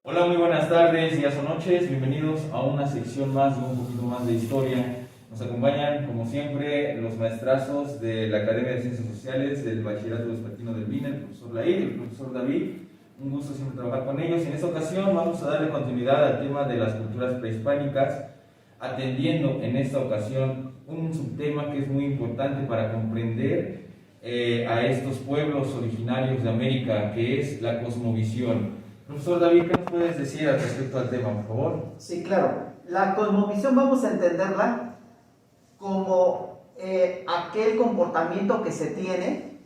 Hola, muy buenas tardes, días o noches, bienvenidos a una sección más de un poquito más de historia. Nos acompañan, como siempre, los maestrazos de la Academia de Ciencias Sociales del Bachillerato Vespertino del BIN, el profesor Lair y el profesor David. Un gusto siempre trabajar con ellos. En esta ocasión vamos a darle continuidad al tema de las culturas prehispánicas, atendiendo en esta ocasión un subtema que es muy importante para comprender a estos pueblos originarios de América, que es la cosmovisión. Profesor David, ¿qué nos puedes decir al respecto al tema, por favor? Sí, claro. La cosmovisión vamos a entenderla como aquel comportamiento que se tiene,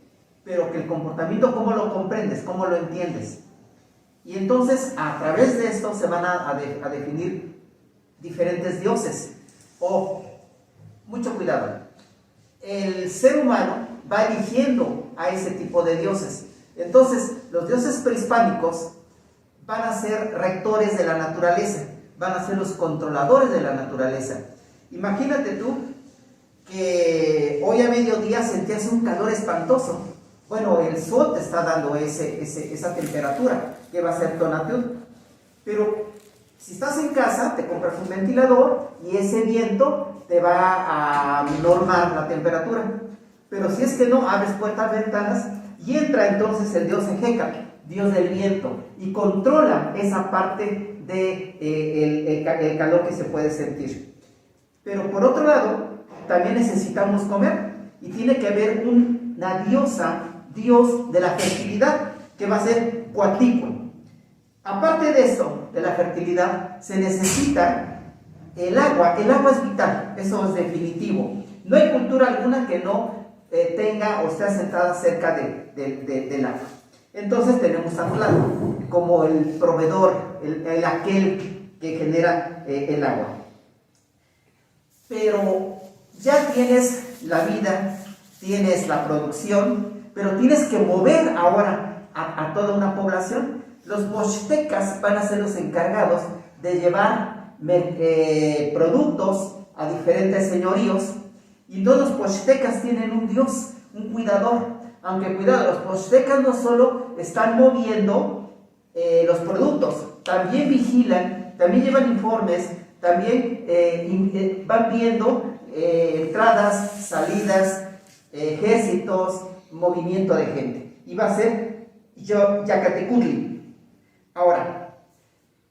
pero que el comportamiento, ¿cómo lo comprendes? ¿Cómo lo entiendes? Y entonces, a través de esto se van a definir diferentes dioses. Mucho cuidado, el ser humano va eligiendo a ese tipo de dioses. Entonces, los dioses prehispánicos van a ser rectores de la naturaleza, van a ser los controladores de la naturaleza. Imagínate tú que hoy a mediodía sentías un calor espantoso. Bueno, el sol te está dando esa temperatura, que va a ser Tonatiuh. Pero si estás en casa, te compras un ventilador y ese viento te va a normar la temperatura. Pero si es que no, abres puertas, ventanas y entra entonces el dios Ejeca, dios del viento, y controla esa parte del calor que se puede sentir. Pero por otro lado, también necesitamos comer, y tiene que haber una diosa, dios de la fertilidad, que va a ser Coatlicue. Aparte de esto, de la fertilidad, se necesita el agua. El agua es vital, eso es definitivo. No hay cultura alguna que no tenga o esté asentada cerca del agua. Entonces tenemos a Tlaloc como el proveedor, aquel que genera el agua. Pero ya tienes la vida, tienes la producción, pero tienes que mover ahora a toda una población. Los mochtecas van a ser los encargados de llevar productos a diferentes señoríos, y todos los mochtecas tienen un dios, un cuidador. Aunque cuidado, los mochtecas no solo están moviendo los productos, también vigilan, también llevan informes, también van viendo entradas, salidas, ejércitos, movimiento de gente. Y va a ser Yacatecutli. Ahora,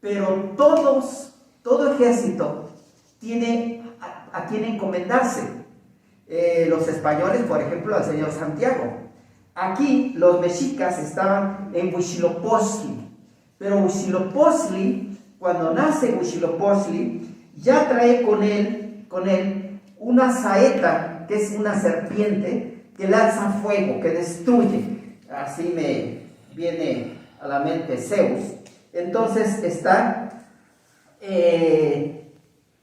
pero todo ejército tiene a quien encomendarse. Los españoles, por ejemplo, al señor Santiago. Aquí los mexicas estaban en Huitzilopochtli, pero Huitzilopochtli, cuando nace Huitzilopochtli, ya trae con él una saeta, que es una serpiente que lanza fuego, que destruye. Así me viene a la mente Zeus. Entonces está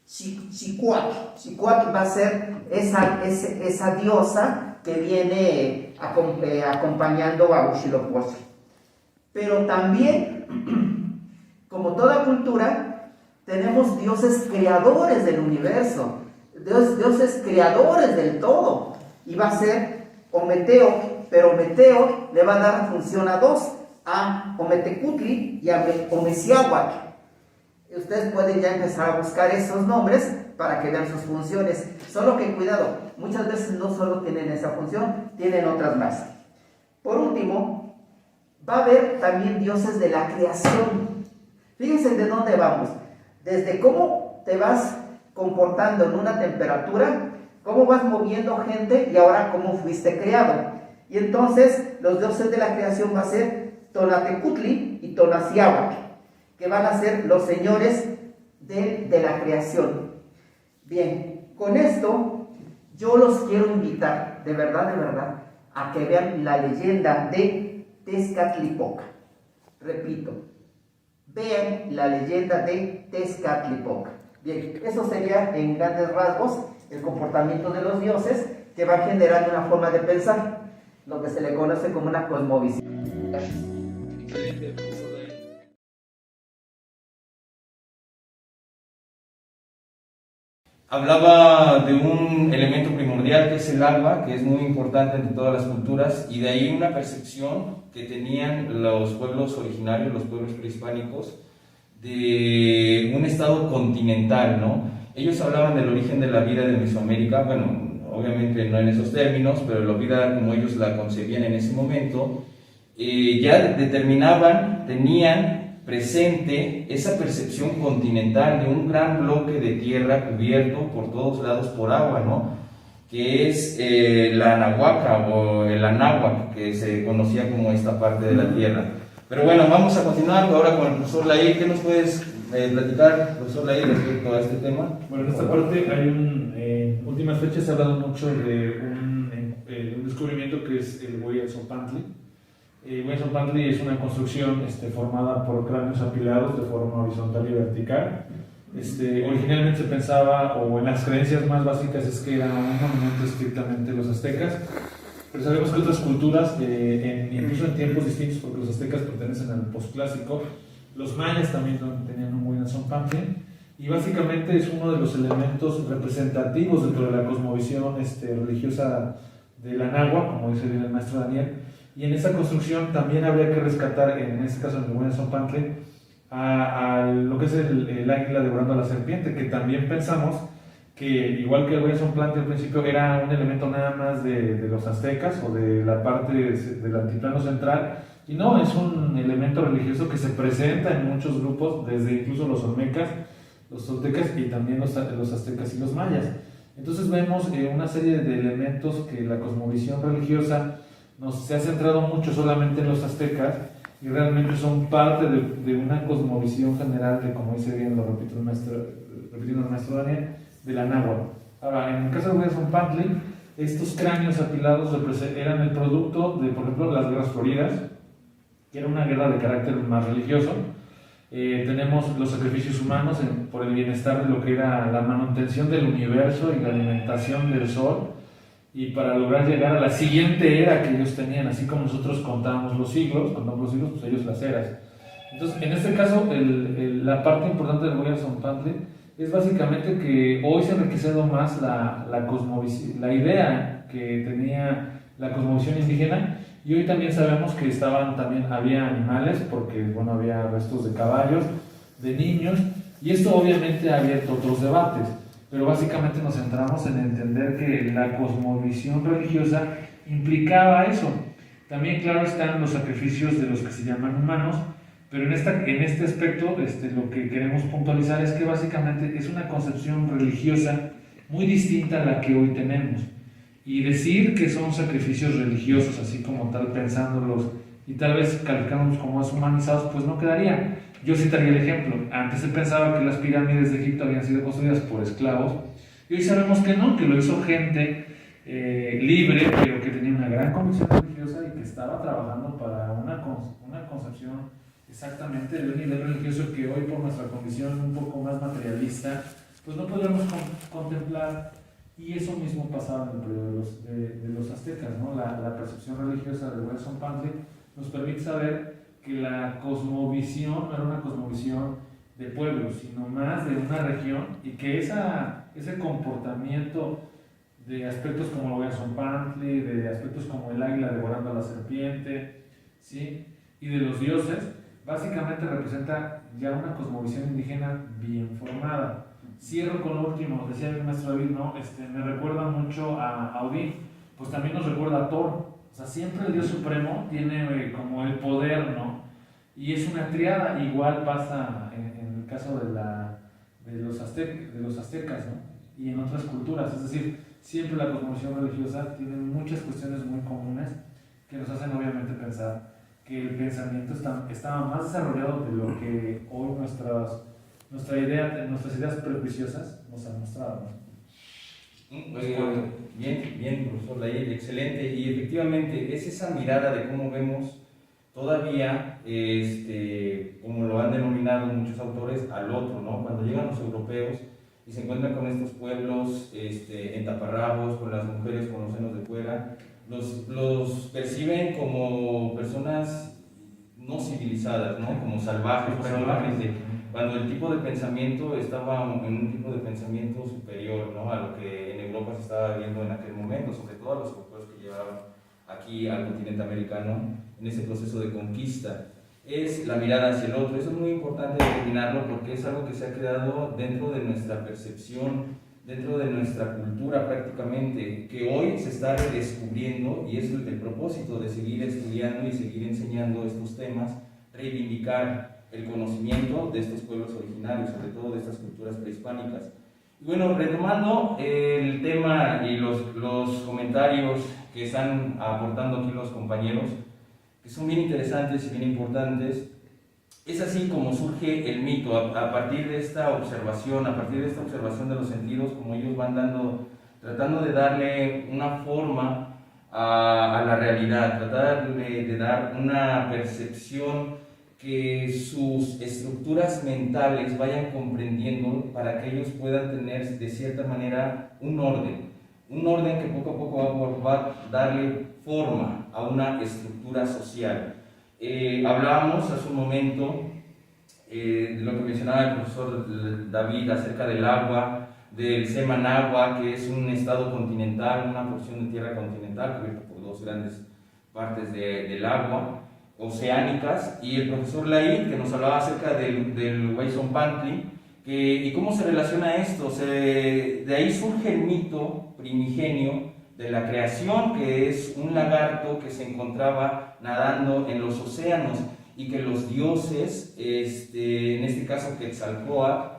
Xicoatl va a ser esa diosa que viene acompañando a Huitzilopochtli. Pero también, como toda cultura, tenemos dioses creadores del universo, dioses creadores del todo, y va a ser Ometeotl, pero Ometeotl le va a dar función a dos, a Ometecutli y a Omeciahuac. Ustedes pueden ya empezar a buscar esos nombres para que vean sus funciones. Solo que cuidado, muchas veces no solo tienen esa función, tienen otras más. Por último, va a haber también dioses de la creación. Fíjense de dónde vamos. Desde cómo te vas comportando en una temperatura, cómo vas moviendo gente y ahora cómo fuiste creado. Y entonces los dioses de la creación va a ser Tonatecutli y Tonasiahuac, que van a ser los señores de la creación. Bien, con esto yo los quiero invitar, de verdad, a que vean la leyenda de Tezcatlipoca. Repito, vean la leyenda de Tezcatlipoca. Bien, eso sería en grandes rasgos el comportamiento de los dioses, que va generando una forma de pensar, lo que se le conoce como una cosmovisión. hablaba de un elemento primordial que es el agua, que es muy importante entre todas las culturas, y de ahí una percepción que tenían los pueblos originarios, los pueblos prehispánicos, de un estado continental, ¿no? Ellos hablaban del origen de la vida de Mesoamérica, bueno, obviamente no en esos términos, pero la vida como ellos la concebían en ese momento, ya determinaban, tenían presente esa percepción continental de un gran bloque de tierra cubierto por todos lados por agua, ¿no? Que es la Anahuaca o el Anáhuac, que se conocía como esta parte de la tierra. Pero bueno, vamos a continuar ahora con el profesor Lair. ¿Qué nos puedes platicar, profesor Lair, respecto a este tema? Bueno, en esta parte hay en últimas fechas se ha hablado mucho de un descubrimiento que es el Huehuetzopantli. Huehuetzopantli es una construcción formada por cráneos apilados de forma horizontal y vertical. Originalmente se pensaba, o en las creencias más básicas, es que era un monumento estrictamente de los aztecas, pero sabemos que otras culturas, incluso en tiempos distintos, porque los aztecas pertenecen al posclásico, los mayas también tenían un Huehuetzopantli, y básicamente es uno de los elementos representativos dentro de la cosmovisión religiosa de la Anáhuac, como dice bien el maestro Daniel. Y en esa construcción también habría que rescatar, en este caso en el Huehuetzopantli, a lo que es el águila devorando a la serpiente, que también pensamos que, igual que el Huehuetzopantli al principio, era un elemento nada más de los aztecas o de la parte del altiplano central, y no, es un elemento religioso que se presenta en muchos grupos, desde incluso los olmecas, los toltecas y también los aztecas y los mayas. Entonces vemos una serie de elementos que la cosmovisión religiosa se ha centrado mucho solamente en los aztecas, y realmente son parte de una cosmovisión general de, como dice bien, lo repitiendo el maestro Daniel, de la Anáhuac. Ahora, en el caso de Huehuetzopantli, estos cráneos apilados eran el producto de, por ejemplo, las guerras floridas, que era una guerra de carácter más religioso. Tenemos los sacrificios humanos por el bienestar de lo que era la manutención del universo y la alimentación del sol, y para lograr llegar a la siguiente era que ellos tenían, así como nosotros contamos los siglos, pues ellos las eras. Entonces, en este caso, la parte importante del Huehuetzopantli es básicamente que hoy se ha enriquecido más la idea que tenía la cosmovisión indígena, y hoy también sabemos que había animales, porque bueno, había restos de caballos, de niños, y esto obviamente ha abierto otros debates. Pero básicamente nos centramos en entender que la cosmovisión religiosa implicaba eso. También, claro, están los sacrificios de los que se llaman humanos, pero en este aspecto lo que queremos puntualizar es que básicamente es una concepción religiosa muy distinta a la que hoy tenemos. Y decir que son sacrificios religiosos, así como tal, pensándolos y tal vez calificándolos como deshumanizados, pues no quedaría. Yo citaría el ejemplo. Antes se pensaba que las pirámides de Egipto habían sido construidas por esclavos, y hoy sabemos que no, que lo hizo gente libre, pero que tenía una gran convicción religiosa y que estaba trabajando para una concepción exactamente de un nivel religioso que hoy, por nuestra condición un poco más materialista, pues no podemos contemplar. Y eso mismo pasaba en el periodo de los aztecas, ¿no? La percepción religiosa de Huehuetzopantli nos permite saber que la cosmovisión no era una cosmovisión de pueblos, sino más de una región, y que ese comportamiento de aspectos como el Huehuetzopantli, de aspectos como el águila devorando a la serpiente, ¿sí?, y de los dioses, básicamente representa ya una cosmovisión indígena bien formada. Cierro con lo último, decía el maestro David, ¿no? Me recuerda mucho a Odín, pues también nos recuerda a Thor. O sea, siempre el Dios Supremo tiene como el poder, ¿no? Y es una triada. Igual pasa en el caso de los aztecas, ¿no? Y en otras culturas. Es decir, siempre la cosmovisión religiosa tiene muchas cuestiones muy comunes que nos hacen obviamente pensar que el pensamiento estaba más desarrollado de lo que hoy nuestras ideas prejuiciosas nos han mostrado, ¿no? Bien, profesor Lair, excelente. Y efectivamente es esa mirada de cómo vemos todavía, como lo han denominado muchos autores, al otro, ¿no? Cuando llegan los europeos y se encuentran con estos pueblos en taparrabos, con las mujeres con los senos de fuera, los perciben como personas no civilizadas, ¿no? Como salvajes, prácticamente. cuando el tipo de pensamiento estaba en un tipo de pensamiento superior, ¿no?, a lo que en Europa se estaba viendo en aquel momento, sobre todo a los europeos que llegaron aquí al continente americano en ese proceso de conquista. Es la mirada hacia el otro. Eso es muy importante determinarlo porque es algo que se ha creado dentro de nuestra percepción, dentro de nuestra cultura prácticamente, que hoy se está redescubriendo, y es el propósito de seguir estudiando y seguir enseñando estos temas, reivindicar el conocimiento de estos pueblos originarios, sobre todo de estas culturas prehispánicas. Y bueno, retomando el tema y los comentarios que están aportando aquí los compañeros, que son bien interesantes y bien importantes, es así como surge el mito, a partir de esta observación, de los sentidos, como ellos van tratando de darle una forma a la realidad, tratar de dar una percepción que sus estructuras mentales vayan comprendiendo para que ellos puedan tener de cierta manera un orden que poco a poco va a darle forma a una estructura social. Hablábamos hace un momento de lo que mencionaba el profesor David acerca del agua, del Semanagua, que es un estado continental, una porción de tierra continental cubierta por dos grandes partes del agua oceánicas, y el profesor Laid, que nos hablaba acerca del Huayzonpantli, y cómo se relaciona esto. De ahí surge el mito primigenio de la creación, que es un lagarto que se encontraba nadando en los océanos y que los dioses, en este caso Quetzalcóatl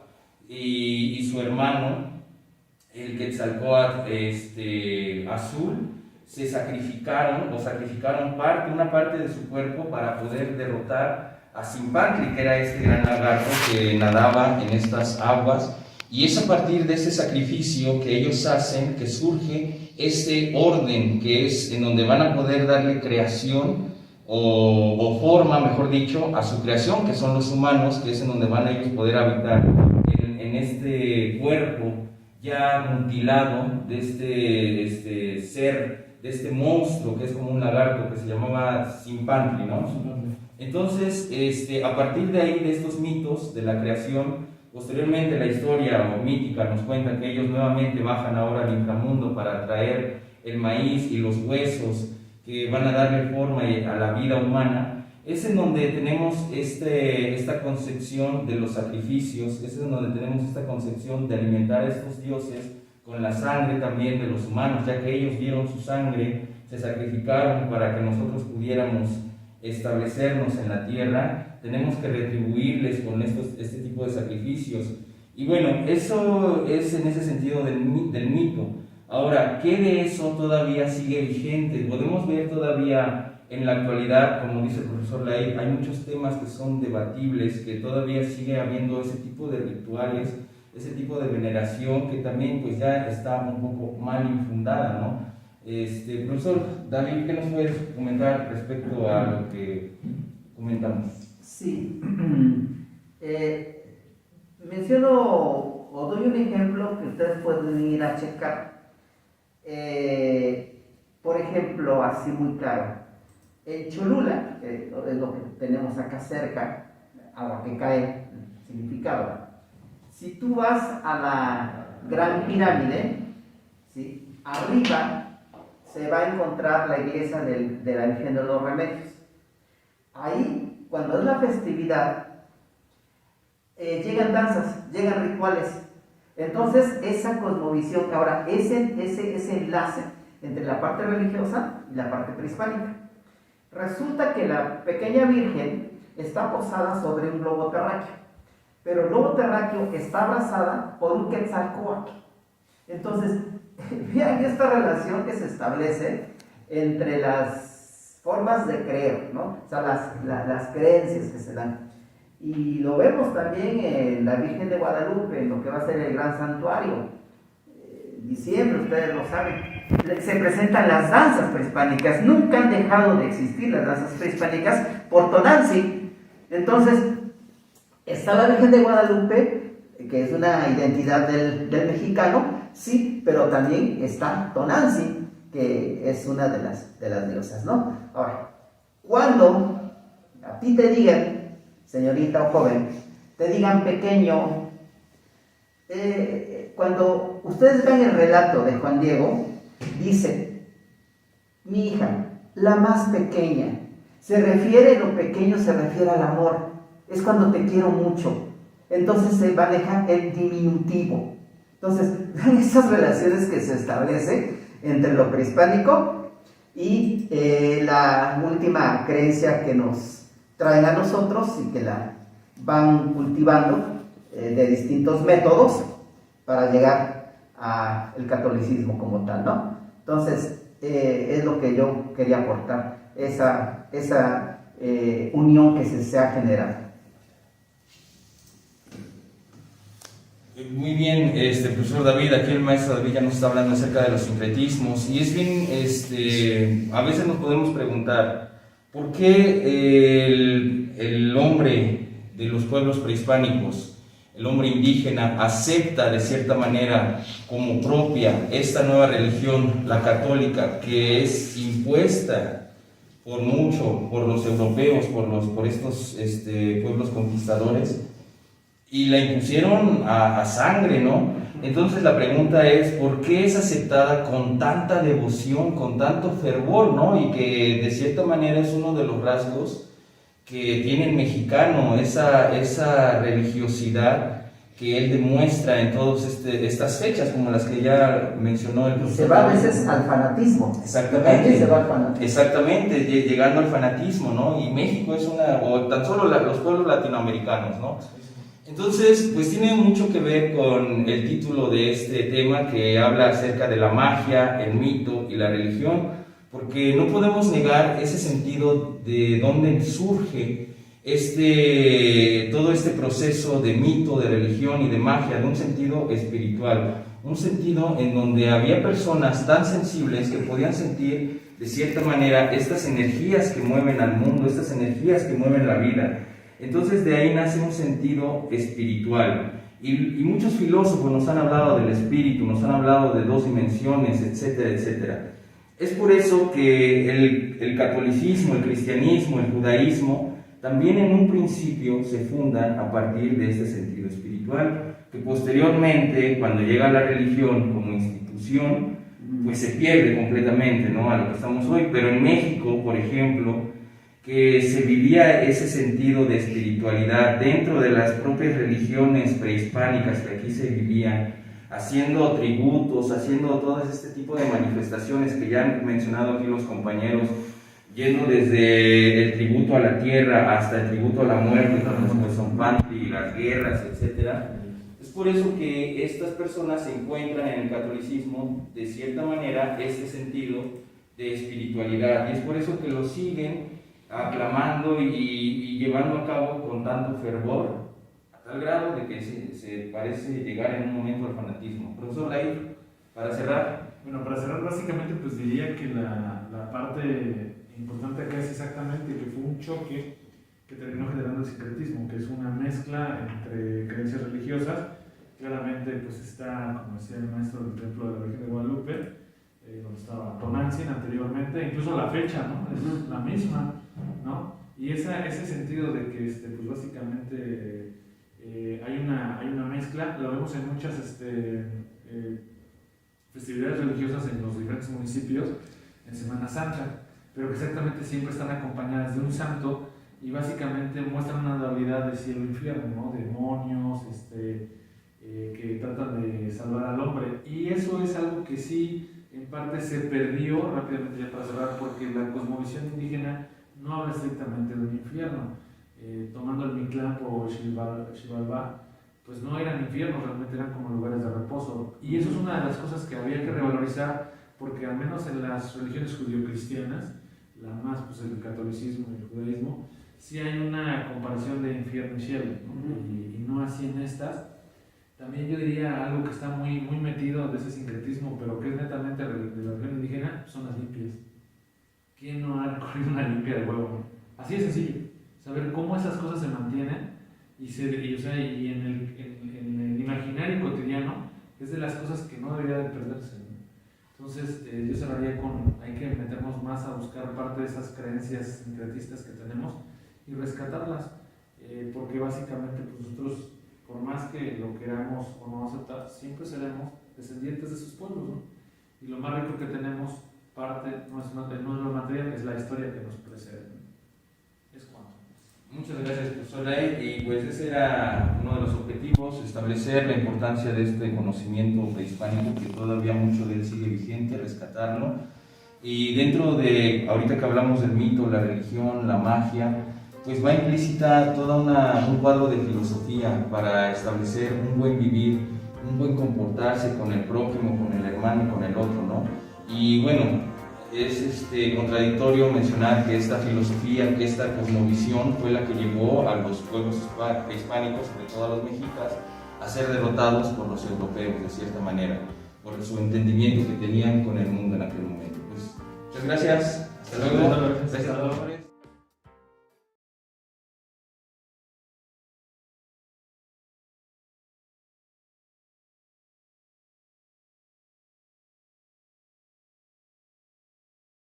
y su hermano, el Quetzalcóatl azul, sacrificaron una parte de su cuerpo para poder derrotar a Zimpantli, que era este gran lagarto que nadaba en estas aguas. Y es a partir de ese sacrificio que ellos hacen que surge este orden, que es en donde van a poder darle creación o forma, mejor dicho, a su creación, que son los humanos, que es en donde van a ellos poder habitar en este cuerpo ya mutilado de este ser, de este monstruo que es como un lagarto, que se llamaba Zimpantli, ¿no? Entonces, a partir de ahí, de estos mitos de la creación, posteriormente la historia mítica nos cuenta que ellos nuevamente bajan ahora al inframundo para traer el maíz y los huesos que van a darle forma a la vida humana. Es en donde tenemos esta concepción de los sacrificios, es en donde tenemos esta concepción de alimentar a estos dioses con la sangre también de los humanos, ya que ellos dieron su sangre, se sacrificaron para que nosotros pudiéramos establecernos en la tierra. Tenemos que retribuirles con este tipo de sacrificios. Y bueno, eso es en ese sentido del mito. Ahora, ¿qué de eso todavía sigue vigente? Podemos ver todavía en la actualidad, como dice el profesor Laid, hay muchos temas que son debatibles, que todavía sigue habiendo ese tipo de rituales, ese tipo de veneración que también pues ya está un poco mal infundada, ¿no? Profesor David, ¿qué nos puedes comentar respecto a lo que comentamos? Sí, menciono o doy un ejemplo que ustedes pueden ir a checar. Por ejemplo, así muy claro, en Cholula, que es lo que tenemos acá cerca, agua que cae, significado. Si tú vas a la Gran Pirámide, ¿sí?, arriba se va a encontrar la iglesia de la Virgen de los Remedios. Ahí, cuando es la festividad, llegan danzas, llegan rituales. Entonces, esa cosmovisión, ahora, ese enlace entre la parte religiosa y la parte prehispánica. Resulta que la pequeña Virgen está posada sobre un globo terráqueo, pero el globo terráqueo está abrazada por un Quetzalcóatl. Entonces, vean esta relación que se establece entre las formas de creer, ¿no? O sea, las creencias que se dan. Y lo vemos también en la Virgen de Guadalupe, en lo que va a ser el gran santuario. Diciembre, ustedes lo saben, se presentan las danzas prehispánicas. Nunca han dejado de existir las danzas prehispánicas por Tonantzin. Entonces, está la Virgen de Guadalupe, que es una identidad del mexicano, sí, pero también está Tonantzin, que es una de las diosas, ¿no? Ahora, cuando a ti te digan, señorita o joven, te digan pequeño. Cuando ustedes vean el relato de Juan Diego, dice, mi hija, la más pequeña, lo pequeño se refiere al amor, es cuando te quiero mucho, entonces se maneja el diminutivo. Entonces, vean esas relaciones que se establecen entre lo prehispánico y la última creencia que nos traen a nosotros y que la van cultivando de distintos métodos para llegar al catolicismo como tal, ¿no? Entonces, es lo que yo quería aportar, esa unión que se ha generado. Muy bien, profesor David, aquí el maestro David ya nos está hablando acerca de los sincretismos y es bien, a veces nos podemos preguntar, ¿por qué el hombre de los pueblos prehispánicos, el hombre indígena, acepta de cierta manera como propia esta nueva religión, la católica, que es impuesta por los europeos, por estos pueblos conquistadores? Y la impusieron a sangre, ¿no? Entonces la pregunta es, ¿por qué es aceptada con tanta devoción, con tanto fervor, ¿no? Y que de cierta manera es uno de los rasgos que tiene el mexicano, esa religiosidad que él demuestra en todas estas fechas, como las que ya mencionó el profesor. Se va a veces al fanatismo. Exactamente. Se va al fanatismo. Exactamente, llegando al fanatismo, ¿no? Y México es o tan solo los pueblos latinoamericanos, ¿no? Entonces, pues tiene mucho que ver con el título de este tema que habla acerca de la magia, el mito y la religión, porque no podemos negar ese sentido de dónde surge todo este proceso de mito, de religión y de magia, de un sentido espiritual, un sentido en donde había personas tan sensibles que podían sentir de cierta manera estas energías que mueven al mundo, estas energías que mueven la vida. Entonces de ahí nace un sentido espiritual y muchos filósofos nos han hablado del espíritu, nos han hablado de dos dimensiones, etcétera, etcétera. Es por eso que el catolicismo, el cristianismo, el judaísmo también en un principio se fundan a partir de este sentido espiritual, que posteriormente, cuando llega la religión como institución, pues se pierde completamente, ¿no?, a lo que estamos hoy. Pero en México, por ejemplo, que se vivía ese sentido de espiritualidad dentro de las propias religiones prehispánicas que aquí se vivían, haciendo tributos, haciendo todo este tipo de manifestaciones que ya han mencionado aquí los compañeros, yendo desde el tributo a la tierra hasta el tributo a la muerte, como Huezompantli, las guerras, etc. Es por eso que estas personas se encuentran en el catolicismo, de cierta manera, este sentido de espiritualidad, y es por eso que lo siguen aclamando y llevando a cabo con tanto fervor, a tal grado de que se parece llegar en un momento al fanatismo. Profesor Lair, para cerrar. Bueno, para cerrar básicamente pues diría que la parte importante acá es exactamente que fue un choque que terminó generando el sincretismo, que es una mezcla entre creencias religiosas. Claramente pues está, como decía el maestro del templo de la Virgen de Guadalupe, donde estaba Tonantzin anteriormente, incluso la fecha, ¿no?, es la misma, ¿no? Y ese sentido de que pues básicamente hay una mezcla, lo vemos en muchas festividades religiosas en los diferentes municipios en Semana Santa, pero que exactamente siempre están acompañadas de un santo y básicamente muestran una dualidad de cielo e infierno, ¿no?, demonios que tratan de salvar al hombre, y eso es algo que sí en parte se perdió rápidamente, ya para cerrar, porque la cosmovisión indígena no habla estrictamente de un infierno. Tomando el Mictlán o Xibalbá, pues no eran infiernos, realmente eran como lugares de reposo, y eso es una de las cosas que había que revalorizar, porque al menos en las religiones judío-cristianas, la más pues el catolicismo y el judaísmo, sí hay una comparación de infierno y cielo, ¿no? Y no así en estas. También yo diría algo que está muy, muy metido de ese sincretismo, pero que es netamente de la religión indígena, son las limpias. ¿Quién no ha recorrido una limpia de huevo, no? Así de sencillo. Saber cómo esas cosas se mantienen y en el imaginario cotidiano es de las cosas que no debería de perderse, ¿no? Entonces, yo cerraría con, hay que meternos más a buscar parte de esas creencias sincretistas que tenemos y rescatarlas. porque básicamente pues, nosotros, por más que lo queramos o no aceptar, siempre seremos descendientes de sus pueblos, ¿no? Y lo más rico que tenemos, parte, no es lo material, es la historia que nos precede, ¿no? Es cuanto. Muchas gracias, profesor Ley. Y pues ese era uno de los objetivos, establecer la importancia de este conocimiento prehispánico, que todavía mucho de él sigue vigente, rescatarlo. Y dentro de, ahorita que hablamos del mito, la religión, la magia, pues va implícita un cuadro de filosofía para establecer un buen vivir, un buen comportarse con el prójimo, con el hermano y con el otro, ¿no? Y bueno, es contradictorio mencionar que esta filosofía, que esta cosmovisión fue la que llevó a los pueblos hispánicos, sobre todo a los mexicas, a ser derrotados por los europeos de cierta manera, por su entendimiento que tenían con el mundo en aquel momento. Pues, muchas gracias.